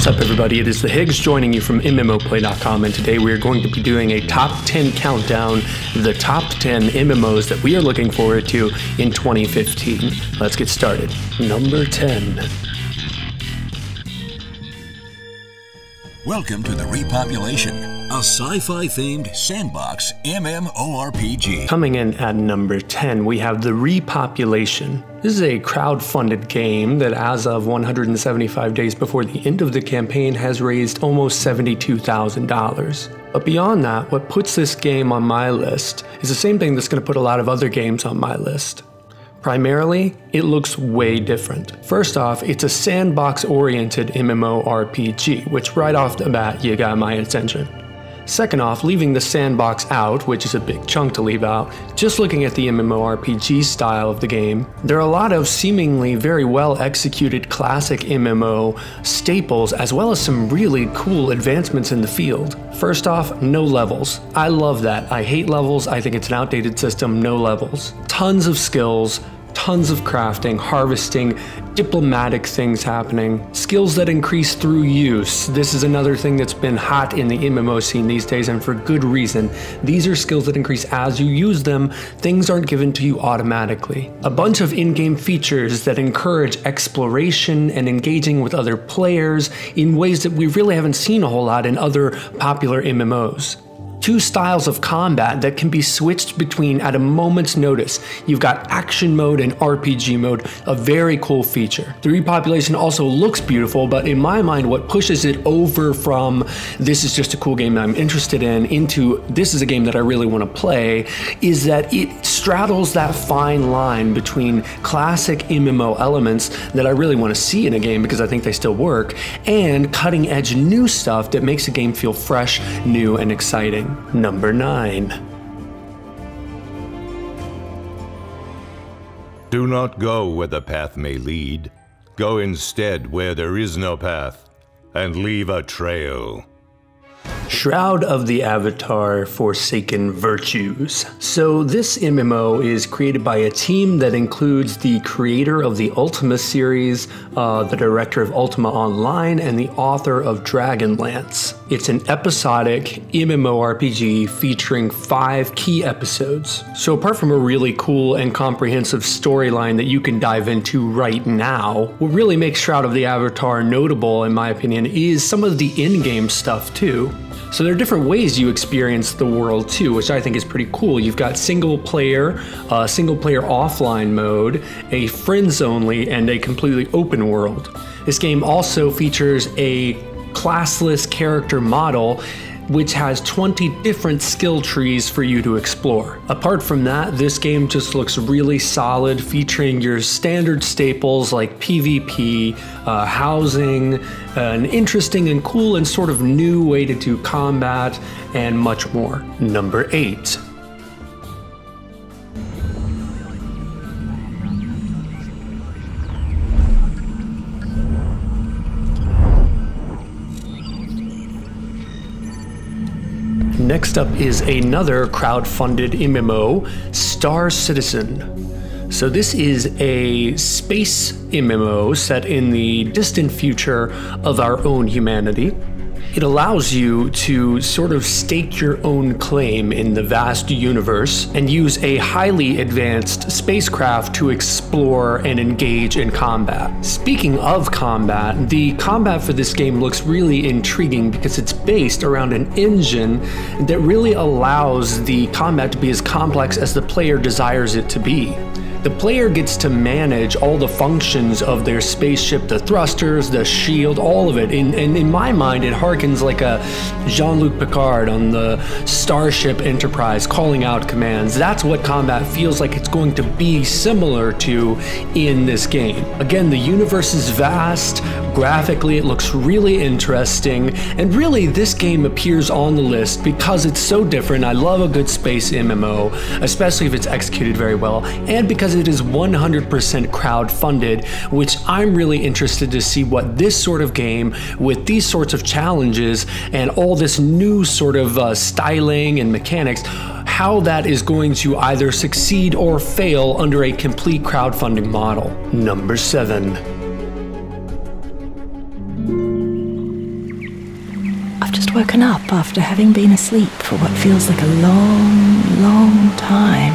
What's up everybody, it is the Higgs joining you from MMO-Play.com, and today we are going to be doing a top 10 countdown, the top 10 MMOs that we are looking forward to in 2015. Let's get started. Number 10. Welcome to the Repopulation, a sci-fi themed sandbox MMORPG. Coming in at number 10, we have the Repopulation. This is a crowd-funded game that as of 175 days before the end of the campaign has raised almost $72,000. But beyond that, what puts this game on my list is the same thing that's going to put a lot of other games on my list. Primarily, it looks way different. First off, it's a sandbox-oriented MMORPG, which right off the bat, you got my attention. Second off, leaving the sandbox out, which is a big chunk to leave out, just looking at the MMORPG style of the game, there are a lot of seemingly very well executed classic MMO staples, as well as some really cool advancements in the field. First off, no levels. I love that. I hate levels. I think it's an outdated system, no levels. Tons of skills, tons of crafting, harvesting, diplomatic things happening, skills that increase through use. This is another thing that's been hot in the MMO scene these days, and for good reason. These are skills that increase as you use them. Things aren't given to you automatically. A bunch of in-game features that encourage exploration and engaging with other players in ways that we really haven't seen a whole lot in other popular MMOs. Two styles of combat that can be switched between at a moment's notice. You've got action mode and RPG mode, a very cool feature. The Repopulation also looks beautiful, but in my mind, what pushes it over from this is just a cool game that I'm interested in into this is a game that I really want to play is that it straddles that fine line between classic MMO elements that I really want to see in a game because I think they still work, and cutting edge new stuff that makes a game feel fresh, new, and exciting. Number 9. Do not go where the path may lead. Go instead where there is no path, and leave a trail. Shroud of the Avatar Forsaken Virtues. So this MMO is created by a team that includes the creator of the Ultima series, the director of Ultima Online, and the author of Dragonlance. It's an episodic MMORPG featuring 5 key episodes. So apart from a really cool and comprehensive storyline that you can dive into right now, what really makes Shroud of the Avatar notable, in my opinion, is some of the in-game stuff too. So there are different ways you experience the world too, which I think is pretty cool. You've got single player offline mode, a friends only, and a completely open world. This game also features a classless character model, which has 20 different skill trees for you to explore. Apart from that, this game just looks really solid, featuring your standard staples like PvP, housing, an interesting and cool and sort of new way to do combat, and much more. Number 8. Next up is another crowd-funded MMO, Star Citizen. So this is a space MMO set in the distant future of our own humanity. It allows you to sort of stake your own claim in the vast universe and use a highly advanced spacecraft to explore and engage in combat. Speaking of combat, the combat for this game looks really intriguing because it's based around an engine that really allows the combat to be as complex as the player desires it to be. The player gets to manage all the functions of their spaceship, the thrusters, the shield, all of it. And in my mind, it harkens like a Jean-Luc Picard on the Starship Enterprise calling out commands. That's what combat feels like it's going to be similar to in this game. Again, the universe is vast. Graphically, it looks really interesting. And really, this game appears on the list because it's so different. I love a good space MMO, especially if it's executed very well, and because it is 100% crowd-funded, which I'm really interested to see what this sort of game with these sorts of challenges and all this new sort of styling and mechanics, how that is going to either succeed or fail under a complete crowdfunding model. Number 7. just woken up after having been asleep for what feels like a long, long time.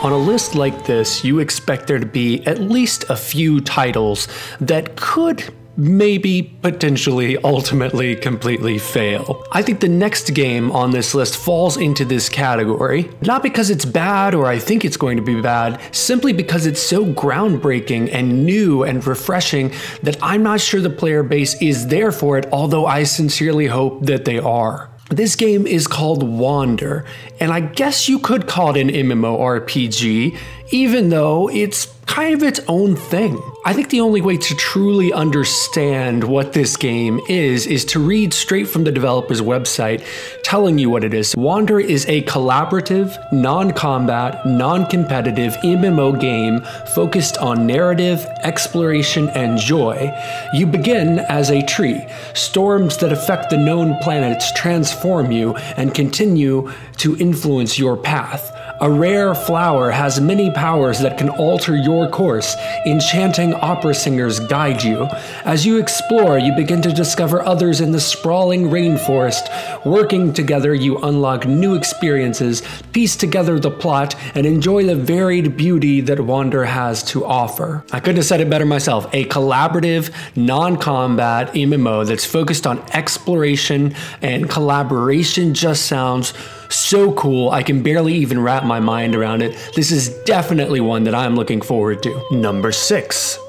On a list like this, you expect there to be at least a few titles that could maybe, potentially, ultimately, completely fail. I think the next game on this list falls into this category, not because it's bad or I think it's going to be bad, simply because it's so groundbreaking and new and refreshing that I'm not sure the player base is there for it, although I sincerely hope that they are. This game is called Wander, and I guess you could call it an MMORPG, even though it's kind of its own thing. I think the only way to truly understand what this game is to read straight from the developer's website telling you what it is. Wander is a collaborative, non-combat, non-competitive MMO game focused on narrative, exploration, and joy. You begin as a tree. Storms that affect the known planets transform you and continue to influence your path. A rare flower has many powers that can alter your course. Enchanting opera singers guide you. As you explore, you begin to discover others in the sprawling rainforest. Working together, you unlock new experiences, piece together the plot, and enjoy the varied beauty that Wander has to offer. I couldn't have said it better myself. A collaborative, non-combat MMO that's focused on exploration and collaboration just sounds so cool, I can barely even wrap my mind around it. This is definitely one that I'm looking forward to. Number 6.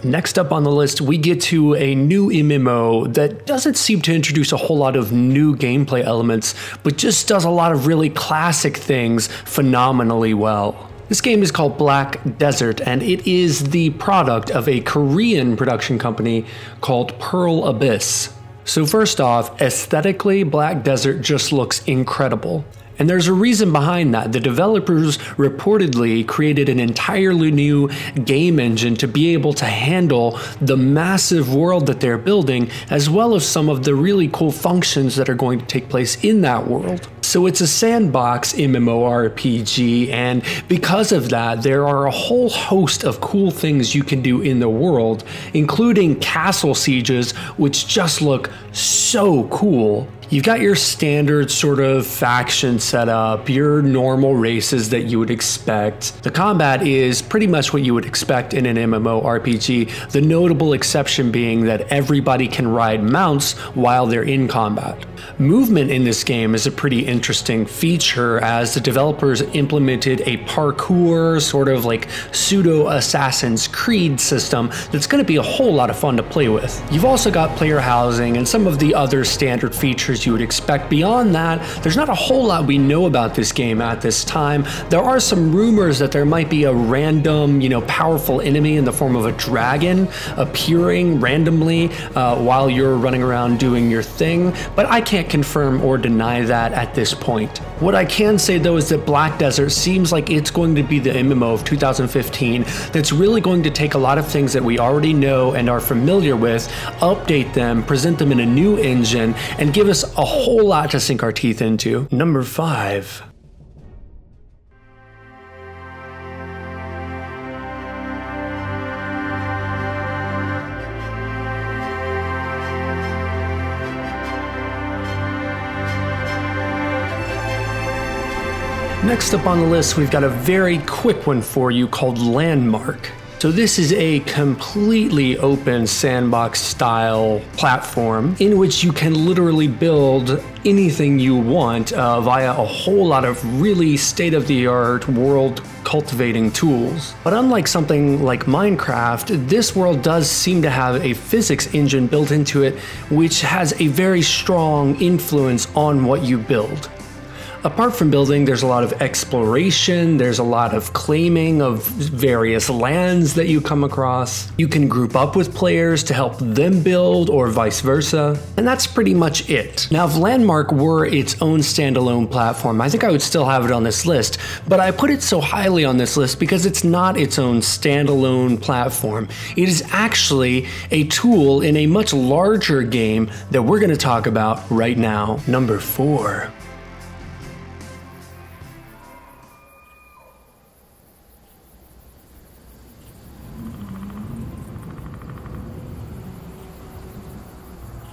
Next up on the list, we get to a new MMO that doesn't seem to introduce a whole lot of new gameplay elements, but just does a lot of really classic things phenomenally well. This game is called Black Desert, and it is the product of a Korean production company called Pearl Abyss. So first off, aesthetically, Black Desert just looks incredible. And there's a reason behind that. The developers reportedly created an entirely new game engine to be able to handle the massive world that they're building, as well as some of the really cool functions that are going to take place in that world. So it's a sandbox MMORPG, and because of that, there are a whole host of cool things you can do in the world, including castle sieges, which just look so cool. You've got your standard sort of faction setup, your normal races that you would expect. The combat is pretty much what you would expect in an MMORPG, the notable exception being that everybody can ride mounts while they're in combat. Movement in this game is a pretty interesting feature, as the developers implemented a parkour, sort of like pseudo Assassin's Creed system that's going to be a whole lot of fun to play with. You've also got player housing and some of the other standard features you would expect. Beyond that, there's not a whole lot we know about this game at this time. There are some rumors that there might be a random, powerful enemy in the form of a dragon appearing randomly while you're running around doing your thing, but I can't confirm or deny that at this point. What I can say though is that Black Desert seems like it's going to be the MMO of 2015 that's really going to take a lot of things that we already know and are familiar with, update them, present them in a new engine, and give us a whole lot to sink our teeth into. Number 5. Next up on the list, we've got a very quick one for you called Landmark. So this is a completely open sandbox style platform in which you can literally build anything you want via a whole lot of really state-of-the-art world cultivating tools. But unlike something like Minecraft, this world does seem to have a physics engine built into it, which has a very strong influence on what you build. Apart from building, there's a lot of exploration, there's a lot of claiming of various lands that you come across. You can group up with players to help them build or vice versa, and that's pretty much it. Now, if Landmark were its own standalone platform, I think I would still have it on this list, but I put it so highly on this list because it's not its own standalone platform. It is actually a tool in a much larger game that we're going to talk about right now. Number 4.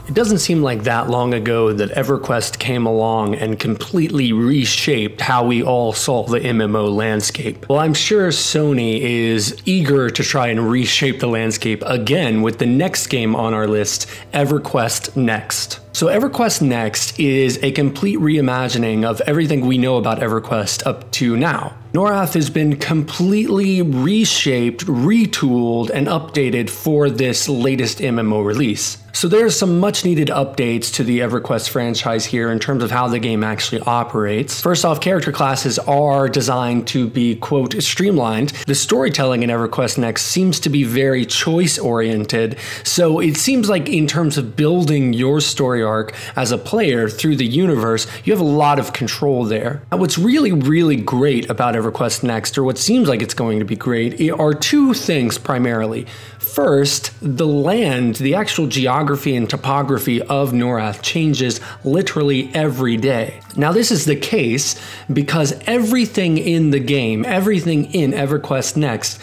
It doesn't seem like that long ago that EverQuest came along and completely reshaped how we all saw the MMO landscape. Well, I'm sure Sony is eager to try and reshape the landscape again with the next game on our list, EverQuest Next. So EverQuest Next is a complete reimagining of everything we know about EverQuest up to now. Norath has been completely reshaped, retooled, and updated for this latest MMO release. So there's some much needed updates to the EverQuest franchise here in terms of how the game actually operates. First off, character classes are designed to be, quote, streamlined. The storytelling in EverQuest Next seems to be very choice-oriented, so it seems like in terms of building your story arc as a player through the universe, you have a lot of control there. Now, what's really, really great about EverQuest Next, or what seems like it's going to be great, are two things primarily. First, the land, the actual geography and topography of Norath changes literally every day. Now, this is the case because everything in the game, everything in EverQuest Next,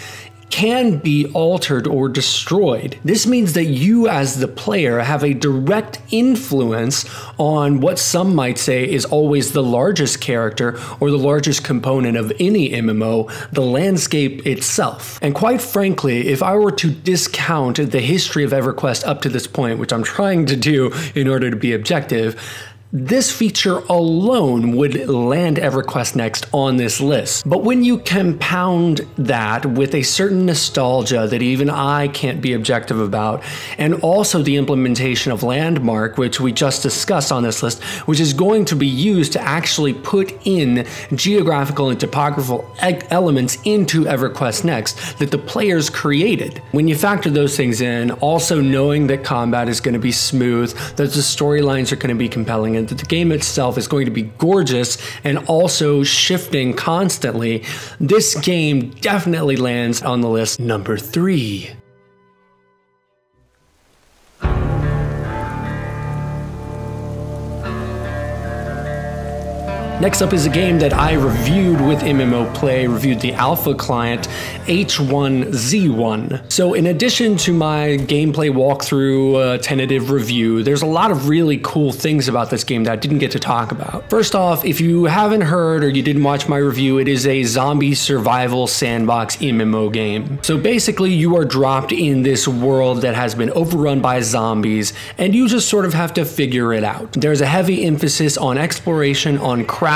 can be altered or destroyed. This means that you as the player have a direct influence on what some might say is always the largest character or the largest component of any MMO, the landscape itself. And quite frankly, if I were to discount the history of EverQuest up to this point, which I'm trying to do in order to be objective, this feature alone would land EverQuest Next on this list. But when you compound that with a certain nostalgia that even I can't be objective about, and also the implementation of Landmark, which we just discussed on this list, which is going to be used to actually put in geographical and topographical elements into EverQuest Next that the players created. When you factor those things in, also knowing that combat is going to be smooth, that the storylines are going to be compelling, that the game itself is going to be gorgeous and also shifting constantly, this game definitely lands on the list. Number 3. Next up is a game that I reviewed with MMO-Play, reviewed the alpha client, H1Z1. So in addition to my gameplay walkthrough, tentative review, there's a lot of really cool things about this game that I didn't get to talk about. First off, if you haven't heard or you didn't watch my review, it is a zombie survival sandbox MMO game. So basically you are dropped in this world that has been overrun by zombies, and you just sort of have to figure it out. There's a heavy emphasis on exploration, on crafting,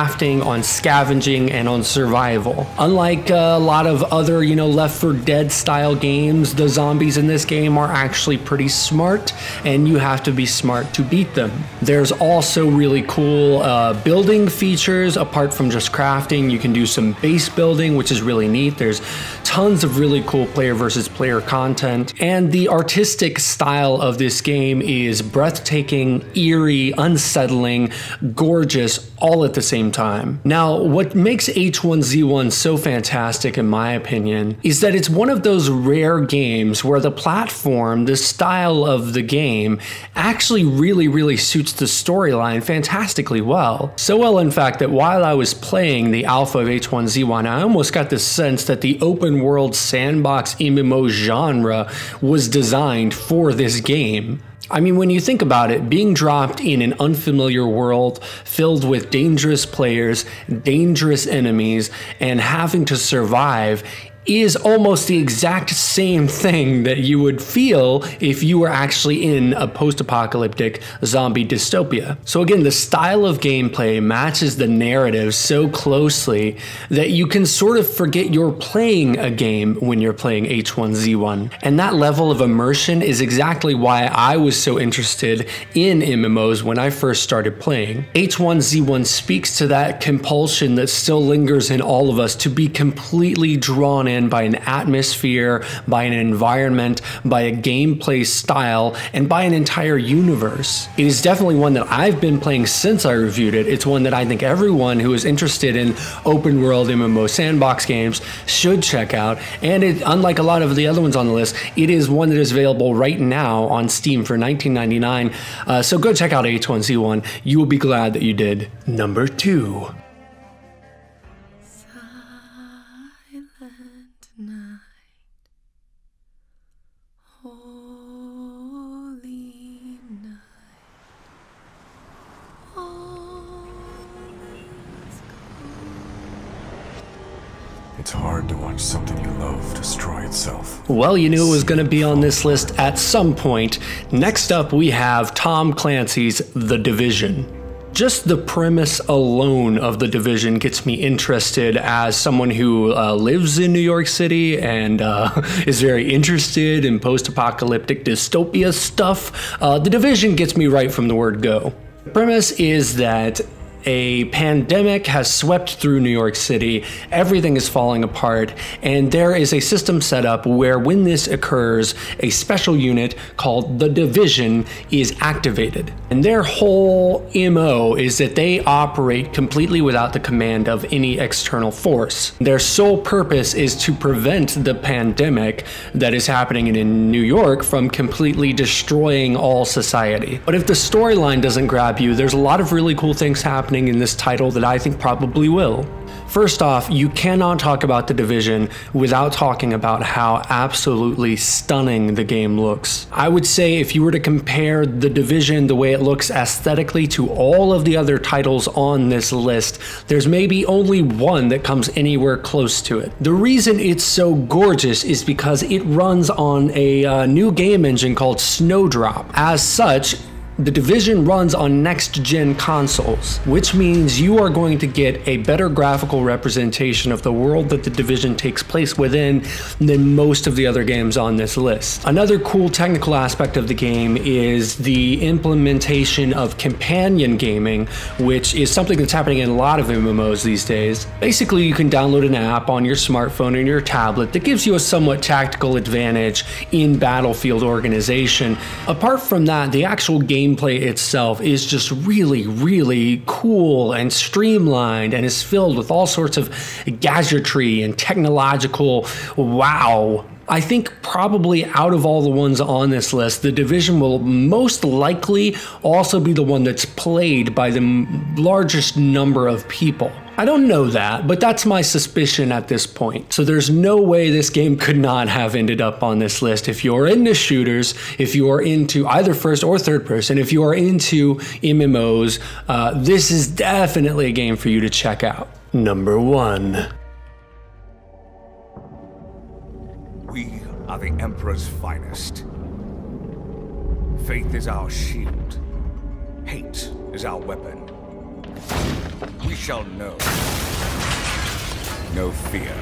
on scavenging, and on survival. Unlike a lot of other, Left 4 Dead style games, the zombies in this game are actually pretty smart, and you have to be smart to beat them. There's also really cool building features apart from just crafting. You can do some base building, which is really neat. There's tons of really cool player versus player content, and the artistic style of this game is breathtaking, eerie, unsettling, gorgeous, all at the same time. Now, what makes H1Z1 so fantastic, in my opinion, is that it's one of those rare games where the platform, the style of the game, actually really suits the storyline fantastically well. So well, in fact, that while I was playing the alpha of H1Z1, I almost got the sense that the open world sandbox MMO genre was designed for this game. I mean, when you think about it, being dropped in an unfamiliar world filled with dangerous players, dangerous enemies, and having to survive is almost the exact same thing that you would feel if you were actually in a post-apocalyptic zombie dystopia. So again, the style of gameplay matches the narrative so closely that you can sort of forget you're playing a game when you're playing H1Z1. And that level of immersion is exactly why I was so interested in MMOs when I first started playing. H1Z1 speaks to that compulsion that still lingers in all of us to be completely drawn in by an atmosphere, by an environment, by a gameplay style, and by an entire universe. It is definitely one that I've been playing since I reviewed it. It's one that I think everyone who is interested in open world MMO sandbox games should check out. And unlike a lot of the other ones on the list, it is one that is available right now on Steam for $19.99. So go check out H1Z1. You will be glad that you did. Number 2. It's hard to watch something you love destroy itself. Well, you knew it was going to be on this list at some point. Next up, we have Tom Clancy's The Division. Just the premise alone of The Division gets me interested as someone who lives in New York City and is very interested in post-apocalyptic dystopia stuff. The Division gets me right from the word go. The premise is that a pandemic has swept through New York City, everything is falling apart, and there is a system set up where when this occurs, a special unit called the Division is activated. And their whole MO is that they operate completely without the command of any external force. Their sole purpose is to prevent the pandemic that is happening in New York from completely destroying all society. But if the storyline doesn't grab you, there's a lot of really cool things happening in this title that I think probably will. First off, you cannot talk about The Division without talking about how absolutely stunning the game looks. I would say if you were to compare The Division, the way it looks aesthetically, to all of the other titles on this list, there's maybe only one that comes anywhere close to it. The reason it's so gorgeous is because it runs on a new game engine called Snowdrop. As such, The Division runs on next-gen consoles, which means you are going to get a better graphical representation of the world that The Division takes place within than most of the other games on this list. Another cool technical aspect of the game is the implementation of companion gaming, which is something that's happening in a lot of MMOs these days. Basically, you can download an app on your smartphone or your tablet that gives you a somewhat tactical advantage in battlefield organization. Apart from that, the actual gameplay itself is just really cool and streamlined and is filled with all sorts of gadgetry and technological wow. I think probably out of all the ones on this list, The Division will most likely also be the one that's played by the largest number of people. I don't know that, but that's my suspicion at this point. So there's no way this game could not have ended up on this list. If you're into shooters, if you are into either first or third person, if you are into MMOs, this is definitely a game for you to check out. Number 1. We are the Emperor's finest. Faith is our shield. Hate is our weapon. We shall know. No fear.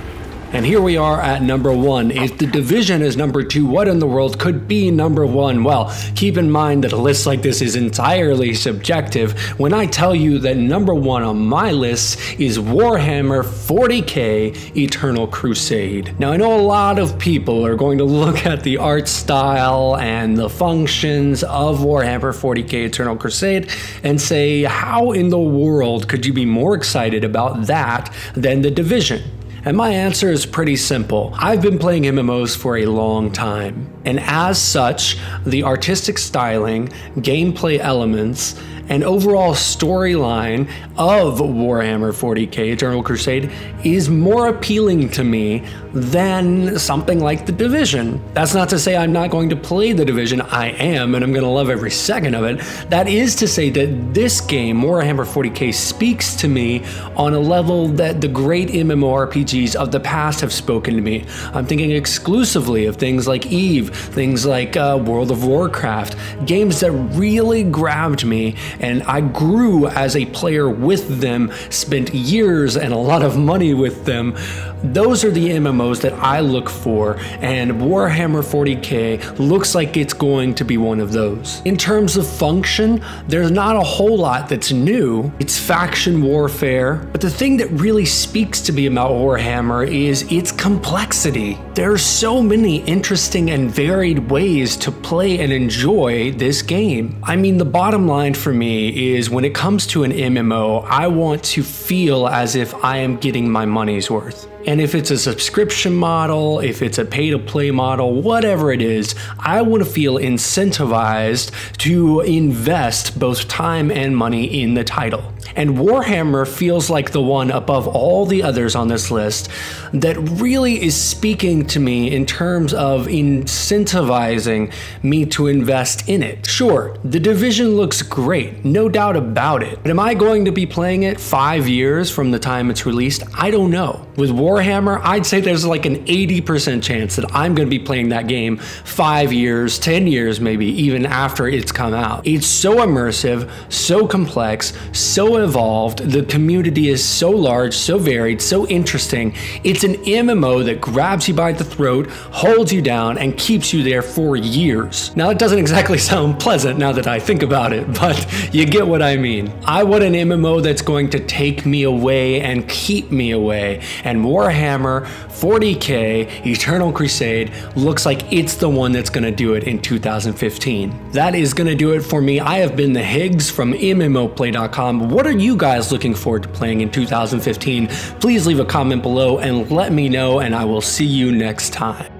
And here we are at number 1. If The Division is number 2, what in the world could be number 1? Well, keep in mind that a list like this is entirely subjective when I tell you that number 1 on my list is Warhammer 40k Eternal Crusade. Now, I know a lot of people are going to look at the art style and the functions of Warhammer 40k Eternal Crusade and say, how in the world could you be more excited about that than The Division? And my answer is pretty simple. I've been playing MMOs for a long time, and as such, the artistic styling, gameplay elements, and overall storyline of Warhammer 40k Eternal Crusade is more appealing to me than something like The Division. That's not to say I'm not going to play The Division. I am, and I'm going to love every second of it. That is to say that this game, Warhammer 40k, speaks to me on a level that the great MMORPGs of the past have spoken to me. I'm thinking exclusively of things like EVE, things like World of Warcraft, games that really grabbed me, and I grew as a player with them, spent years and a lot of money with them. Those are the MMOs that I look for, and Warhammer 40k looks like it's going to be one of those. In terms of function, there's not a whole lot that's new. It's faction warfare, but the thing that really speaks to me about Warhammer is its complexity. There are so many interesting and varied ways to play and enjoy this game. I mean, the bottom line for me is when it comes to an MMO, I want to feel as if I am getting my money's worth. And if it's a subscription model, if it's a pay-to-play model, whatever it is, I want to feel incentivized to invest both time and money in the title. And Warhammer feels like the one above all the others on this list that really is speaking to me in terms of incentivizing me to invest in it. Sure, The Division looks great, no doubt about it. But am I going to be playing it 5 years from the time it's released? I don't know. With Warhammer, I'd say there's like an 80% chance that I'm going to be playing that game 5 years, 10 years maybe, even after it's come out. It's so immersive, so complex, so evolved, the community is so large, so varied, so interesting. It's an MMO that grabs you by the throat, holds you down, and keeps you there for years. Now, it doesn't exactly sound pleasant now that I think about it, but you get what I mean. I want an MMO that's going to take me away and keep me away, and Warhammer 40k Eternal Crusade looks like it's the one that's going to do it in 2015. That is going to do it for me. I have been the Higgs from MMOplay.com. What are you guys looking forward to playing in 2015? Please leave a comment below and let me know, and I will see you next time.